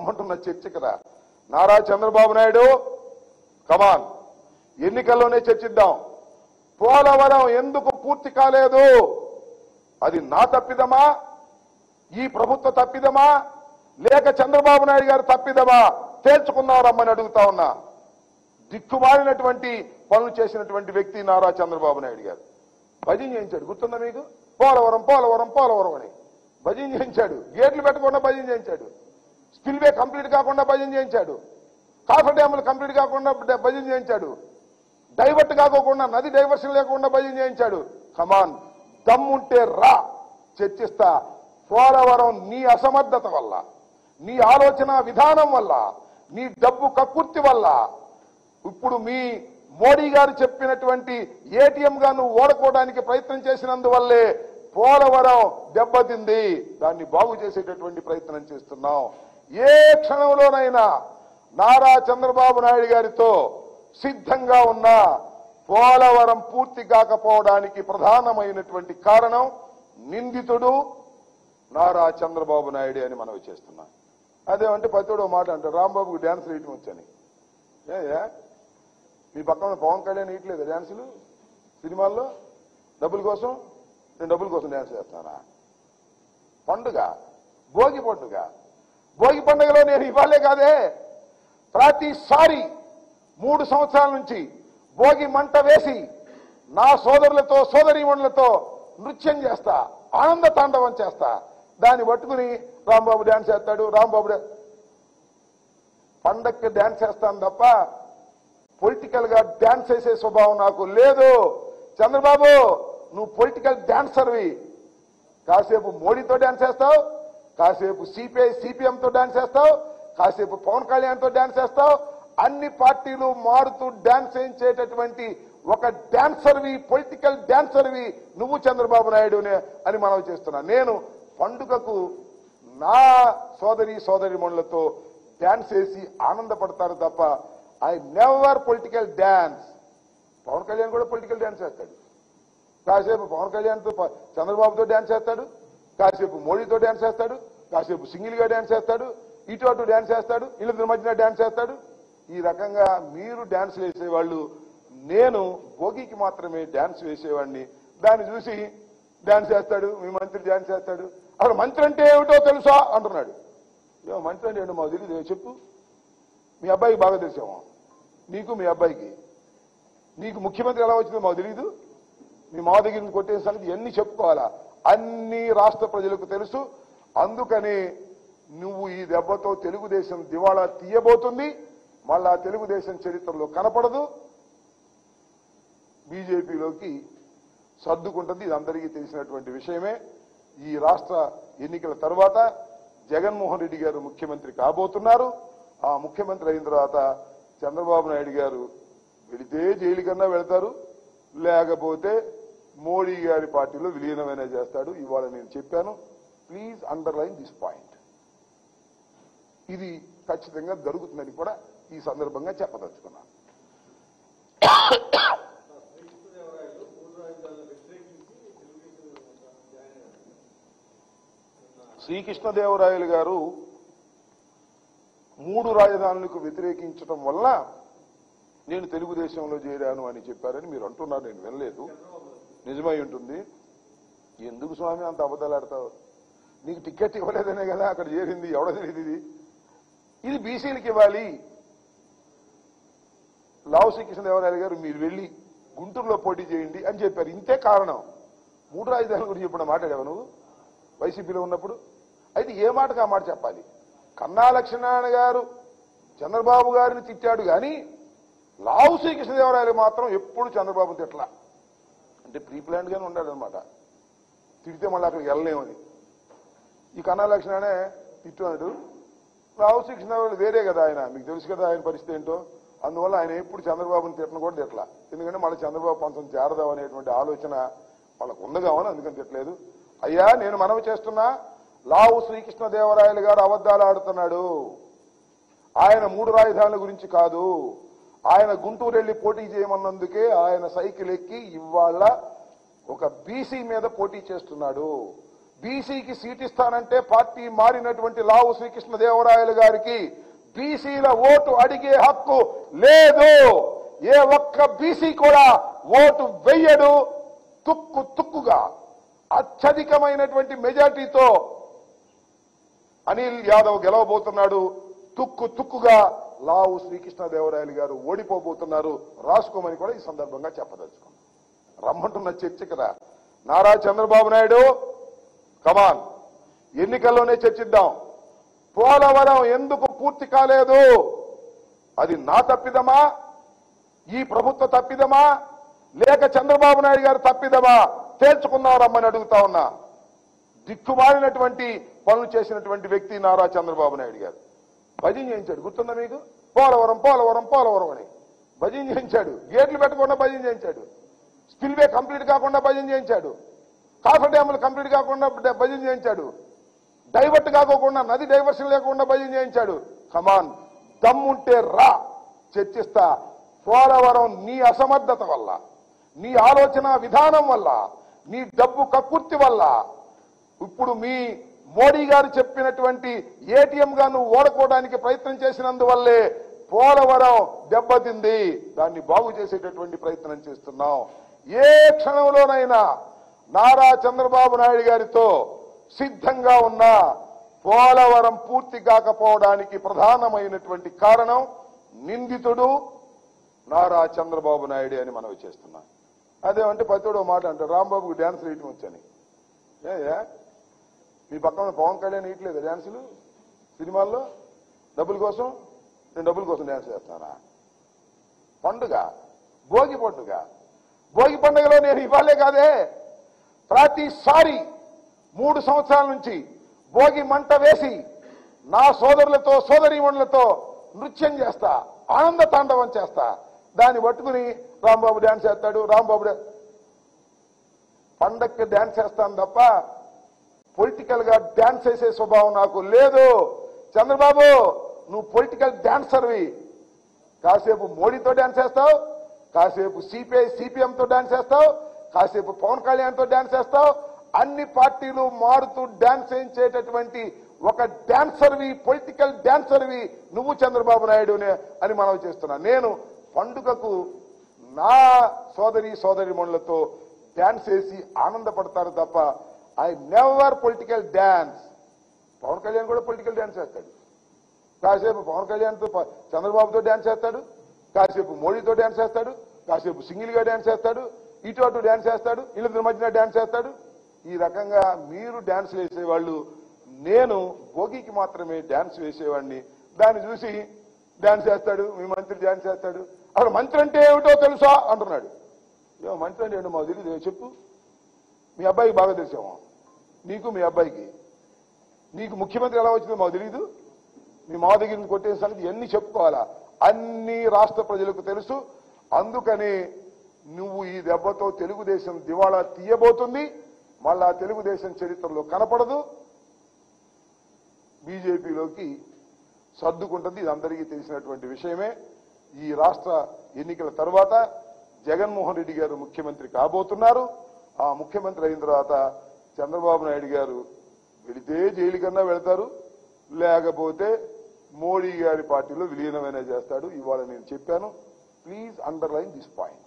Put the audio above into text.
రమ్మంటున్న చర్చకి రా. నారా చంద్రబాబు నాయుడు కమాన్, ఎన్నికల్లోనే చర్చిద్దాం. పోలవరం ఎందుకు పూర్తి కాలేదు? అది నా తప్పిదమా, ఈ ప్రభుత్వ తప్పిదమా, లేక చంద్రబాబు నాయుడు గారు తప్పిదమా తేల్చుకుందాం రమ్మని అడుగుతా ఉన్నా. దిక్కుమాలినటువంటి పనులు చేసినటువంటి వ్యక్తి నారా చంద్రబాబు నాయుడు గారు. భజన చేయించాడు, గుర్తుందా మీకు? పోలవరం పోలవరం పోలవరం అని భజన చేయించాడు. గేట్లు పెట్టకుండా భజన చేయించాడు. స్పిల్వే కంప్లీట్ కాకుండా భజన చేయించాడు. కాఫర్ డ్యాములు కంప్లీట్ కాకుండా భజన చేయించాడు. డైవర్ట్ కాకోకుండా, నది డైవర్షన్ లేకుండా భజన చేయించాడు. కమాన్, దమ్ముంటే రా, చర్చిస్తా. పోలవరం నీ అసమర్థత వల్ల, నీ ఆలోచన విధానం వల్ల, నీ డబ్బు కక్కుర్తి వల్ల, ఇప్పుడు మీ మోడీ గారు చెప్పినటువంటి ఏటీఎం గా నువ్వు ఓడుకోవడానికి ప్రయత్నం చేసినందువల్లే పోలవరం దెబ్బతింది. దాన్ని బాగు చేసేటటువంటి ప్రయత్నం చేస్తున్నాం. ఏ క్షణంలోనైనా నారా చంద్రబాబు నాయుడు గారితో సిద్ధంగా ఉన్న పోలవరం పూర్తి కాకపోవడానికి ప్రధానమైనటువంటి కారణం నిందితుడు నారా చంద్రబాబు నాయుడు అని మనవి చేస్తున్నాం. అదేమంటే పతిడు మాట అంటారు, రాంబాబుకి డ్యాన్స్ వేయటం వచ్చని. మీ పక్కన పవన్ కళ్యాణ్ వేయట్లేదు డ్యాన్సులు సినిమాల్లో డబ్బుల కోసం? నేను డబ్బుల కోసం డ్యాన్స్ చేస్తానా? పండుగ, భోగి పండుగ. భోగి పండుగలో నేను ఇవ్వాలే కాదే, ప్రతిసారి 3 సంవత్సరాల నుంచి భోగి మంట వేసి నా సోదరులతో సోదరీమణులతో నృత్యం చేస్తా, ఆనంద తాండవం చేస్తా. దాన్ని పట్టుకుని రాంబాబు డ్యాన్స్ చేస్తాడు, రాంబాబు పండక్కి డ్యాన్స్ చేస్తాను తప్ప పొలిటికల్ గా డ్యాన్స్ చేసే స్వభావం నాకు లేదు. చంద్రబాబు, నువ్వు పొలిటికల్ డాన్సర్వి. కాసేపు మోడీతో డాన్స్ చేస్తావు, కాసేపు సిపిఐ సిపిఎంతో డాన్స్ చేస్తావు, కాసేపు పవన్ కళ్యాణ్తో డాన్స్ చేస్తావు. అన్ని పార్టీలు మారుతూ డాన్స్ చేయించేటటువంటి ఒక డాన్సర్వి, పొలిటికల్ డాన్సర్వి నువ్వు చంద్రబాబు నాయుడు అని మనవి చేస్తున్నా. నేను పండుగకు నా సోదరీమణులతో డాన్స్ చేసి ఆనందపడతాను తప్ప I never political dance. Pawan Kalyan కూడా పొలిటికల్ డాన్స్ చేస్తాడు. కాసేపు పవన్ కళ్యాణ్తో చంద్రబాబుతో డాన్స్ చేస్తాడు, కాసేపు మోడీతో డాన్స్ చేస్తాడు, కాసేపు సింగిల్ గా డాన్స్ చేస్తాడు, ఇటు అటు డాన్స్ చేస్తాడు, వీళ్ళిద్దరి మధ్యన డాన్స్ చేస్తాడు. ఈ రకంగా మీరు డాన్స్ వేసేవాళ్ళు, నేను భోగికి మాత్రమే డాన్స్ వేసేవాడిని. దాన్ని చూసి డాన్స్ చేస్తాడు, మీ మంత్రి డాన్స్ చేస్తాడు. అసలు మంత్రి అంటే ఏమిటో తెలుసా అంటున్నాడు. ఏమో మంత్రి అంటే ఏంటో మాకు తెలియదు, చెప్పు. మీ అబ్బాయికి బాగా తెలిసామో, నీకు మీ అబ్బాయికి. నీకు ముఖ్యమంత్రి ఎలా వచ్చిందో మాకు తెలియదు. మీ మా దగ్గర నుంచి కొట్టే సంగతి ఇవన్నీ చెప్పుకోవాలా? అన్ని రాష్ట్ర ప్రజలకు తెలుసు. అందుకని నువ్వు ఈ దెబ్బతో తెలుగుదేశం దివాళా తీయబోతుంది. మళ్ళా తెలుగుదేశం చరిత్రలో కనపడదు, బీజేపీలోకి సర్దుకుంటుంది. ఇది అందరికీ తెలిసినటువంటి విషయమే. ఈ రాష్ట్ర ఎన్నికల తర్వాత జగన్మోహన్ రెడ్డి గారు ముఖ్యమంత్రి కాబోతున్నారు. ఆ ముఖ్యమంత్రి అయిన తర్వాత చంద్రబాబు నాయుడు గారు వెళితే జైలు కన్నా వెళతారు, లేకపోతే మోడీ గారి పార్టీలో విలీనమైనా చేస్తాడు. ఇవాళ నేను చెప్పాను. Please underline this point. ఇది ఖచ్చితంగా జరుగుతుందని కూడా ఈ సందర్భంగా చెప్పదలుచుకున్నాను. శ్రీకృష్ణదేవరాయలు గారు 3 రాజధానులకు వ్యతిరేకించడం వల్ల నేను తెలుగుదేశంలో చేరాను అని చెప్పారని మీరు అంటున్నారు. నేను వినలేదు, నిజమై ఉంటుంది. ఎందుకు స్వామి అంత అబద్ధాలు ఆడతావు? నీకు టికెట్ ఇవ్వలేదనే కదా అక్కడ చేరింది. ఎవడో తెలియదు. ఇది బీసీలకు ఇవ్వాలి. లావు శ్రీకృష్ణదేవరాయలు గారు మీరు వెళ్ళి గుంటూరులో పోటీ చేయండి అని చెప్పారు. ఇంతే కారణం. 3 రాజధానుల గురించి ఇప్పుడు మాట్లాడావు నువ్వు వైసీపీలో ఉన్నప్పుడు. అయితే ఏ మాటకు ఆ మాట చెప్పాలి. కన్నా లక్ష్మీనారాయణ గారు చంద్రబాబు గారిని తిట్టాడు కానీ లావు శ్రీకృష్ణదేవరాయలు మాత్రం ఎప్పుడు చంద్రబాబుని తిట్టలా. అంటే ప్రీ ప్లాన్ గానే ఉండాలన్నమాట. తిడితే మళ్ళీ అక్కడికి వెళ్ళలేమని. ఈ కన్నా లక్ష్మీనారాయణ తిట్టాడు. లావు శ్రీకృష్ణదేవరాయలు వేరే కదా, ఆయన మీకు తెలుసు కదా ఆయన పరిస్థితి ఏంటో. అందువల్ల ఆయన ఎప్పుడు చంద్రబాబుని తిట్టను కూడా తిట్టలా. ఎందుకంటే మళ్ళీ చంద్రబాబు పంచం చేరదాం అనేటువంటి ఆలోచన వాళ్ళకు ఉంది కావని అందుకని తిట్టలేదు. అయ్యా నేను మనవి చేస్తున్నా, లావు శ్రీకృష్ణదేవరాయలు గారు అబద్ధాలు ఆడుతున్నాడు. ఆయన 3 రాజధానుల గురించి కాదు, ఆయన గుంటూరు వెళ్లి పోటీ చేయమన్నందుకే ఆయన సైకిల్ ఎక్కి ఇవాళ ఒక బీసీ మీద పోటీ చేస్తున్నాడు. బీసీకి సీట్ ఇస్తానంటే పార్టీ మారినటువంటి లావు శ్రీకృష్ణదేవరాయలు గారికి బీసీల ఓటు అడిగే హక్కు లేదు. ఏ ఒక్క బీసీ కూడా ఓటు వెయ్యడు. తుక్కుగా అత్యధికమైనటువంటి మెజార్టీతో అనిల్ యాదవ్ గెలవబోతున్నాడు. తుక్కుగా లావు శ్రీకృష్ణదేవరాయలు గారు ఓడిపోబోతున్నారు. రాసుకోమని కూడా ఈ సందర్భంగా చెప్పదలుచుకున్నాం. రమ్మంటున్న చర్చకి రా నారా చంద్రబాబు నాయుడు, కమాన్, ఎన్నికల్లోనే చర్చిద్దాం. పోలవరం ఎందుకు పూర్తి కాలేదు? అది నా తప్పిదమా, ఈ ప్రభుత్వ తప్పిదమా, లేక చంద్రబాబు నాయుడు గారు తప్పిదమా? తేల్చుకుందాం రమ్మని అడుగుతా ఉన్నా. దిక్కుమాలినటువంటి పనులు చేసినటువంటి వ్యక్తి నారా చంద్రబాబు నాయుడు గారు. భజన చేయించాడు, గుర్తుందా మీకు? పోలవరం పోలవరం పోలవరం అని భజన చేయించాడు. గేట్లు పెట్టకుండా భజన చేయించాడు. స్పిల్వే కంప్లీట్ కాకుండా భజన చేయించాడు. కాఫర్ డ్యాములు కంప్లీట్ కాకుండా భజన చేయించాడు. డైవర్ట్ కాకోకుండా, నది డైవర్షన్ లేకుండా భజన చేయించాడు. కమాన్, దమ్ముంటే రా, చర్చిస్తా. పోలవరం నీ అసమర్థత వల్ల, నీ ఆలోచన విధానం వల్ల, నీ డబ్బు కక్కుర్తి వల్ల, ఇప్పుడు మీ మోడీ గారు చెప్పినటువంటి ఏటీఎం గా నువ్వు ఓడుకోవడానికి ప్రయత్నం చేసినందువల్లే పోలవరం దెబ్బతింది. దాన్ని బాగు చేసేటటువంటి ప్రయత్నం చేస్తున్నాం. ఏ క్షణంలోనైనా నారా చంద్రబాబు నాయుడు గారితో సిద్ధంగా ఉన్న పోలవరం పూర్తి కాకపోవడానికి ప్రధానమైనటువంటి కారణం నిందితుడు నారా చంద్రబాబు నాయుడు అని మనవి చేస్తున్నాం. అదేమంటే పతితో మాట అంటారు, రాంబాబుకి డ్యాన్స్ వేయటం వచ్చని. మీ పక్కన పవన్ కళ్యాణ్ వేయట్లేదు డ్యాన్సులు సినిమాల్లో డబ్బుల కోసం? నేను డబ్బుల కోసం డ్యాన్స్ చేస్తానా? పండుగ, భోగి పండుగ. భోగి పండుగలో నేను ఇవ్వాలే కాదే, ప్రతిసారి 3 సంవత్సరాల నుంచి భోగి మంట వేసి నా సోదరులతో సోదరీమణులతో నృత్యం చేస్తా, ఆనంద తాండవం చేస్తా. దాన్ని పట్టుకుని రాంబాబు డ్యాన్స్ చేస్తాడు, రాంబాబు పండక్కి డ్యాన్స్ చేస్తాను తప్ప పొలిటికల్ గా డ్యాన్స్ చేసే స్వభావం నాకు లేదు. చంద్రబాబు, నువ్వు పొలిటికల్ డాన్సర్వి. కాసేపు మోడీతో డాన్స్ చేస్తావు, కాసేపు సిపిఐ సిపిఎంతో డాన్స్ చేస్తావు, కాసేపు పవన్ కళ్యాణ్తో డాన్స్ చేస్తావు. అన్ని పార్టీలు మారుతూ డాన్స్ చేయించేటటువంటి ఒక డాన్సర్వి, పొలిటికల్ డాన్సర్వి నువ్వు చంద్రబాబు నాయుడు అని మనవి చేస్తున్నా. నేను పండుగకు నా సోదరీమణులతో డాన్స్ వేసి ఆనందపడతాను తప్ప I never political dance. Pawan Kalyan కూడా పొలిటికల్ డాన్స్ చేస్తాడు. కాసేపు పవన్ కళ్యాణ్తో చంద్రబాబుతో డాన్స్ చేస్తాడు, కాసేపు మోడీతో డాన్స్ చేస్తాడు, కాసేపు సింగిల్ గా డాన్స్ చేస్తాడు, ఇటు అటు డాన్స్ చేస్తాడు, ఇళ్ళ మధ్యన డాన్స్ చేస్తాడు. ఈ రకంగా మీరు డాన్స్ వేసేవాళ్ళు, నేను భోగికి మాత్రమే డాన్స్ వేసేవాడిని. దాన్ని చూసి డాన్స్ చేస్తాడు, మీ మంత్రి డాన్స్ చేస్తాడు. అసలు మంత్రి అంటే ఏమిటో తెలుసా అంటున్నాడు. ఏమో మంత్రి అంటే ఏంటో మాకు తెలియదు, చెప్పు. మీ అబ్బాయికి బాగా తెలిసామో, నీకు మీ అబ్బాయికి. నీకు ముఖ్యమంత్రి ఎలా వచ్చిందో మాకు తెలియదు. మీ మా దగ్గర నుంచి కొట్టే సంగతి ఎన్ని చెప్పుకోవాలా? అన్ని రాష్ట్ర ప్రజలకు తెలుసు. అందుకని నువ్వు ఈ దెబ్బతో తెలుగుదేశం దివాళా తీయబోతుంది. మళ్ళా తెలుగుదేశం చరిత్రలో కనపడదు, బీజేపీలోకి సర్దుకుంటుంది. ఇది అందరికీ తెలిసినటువంటి విషయమే. ఈ రాష్ట్ర ఎన్నికల తర్వాత జగన్మోహన్ రెడ్డి గారు ముఖ్యమంత్రి కాబోతున్నారు. ఆ ముఖ్యమంత్రి అయిన తర్వాత చంద్రబాబు నాయుడు గారు వెళితే జైలు కన్నా వెళ్తారు, లేకపోతే మోడీ గారి పార్టీలో విలీనమైనా చేస్తాడు. ఇవాళ నేను చెప్పాను. Please underline this point.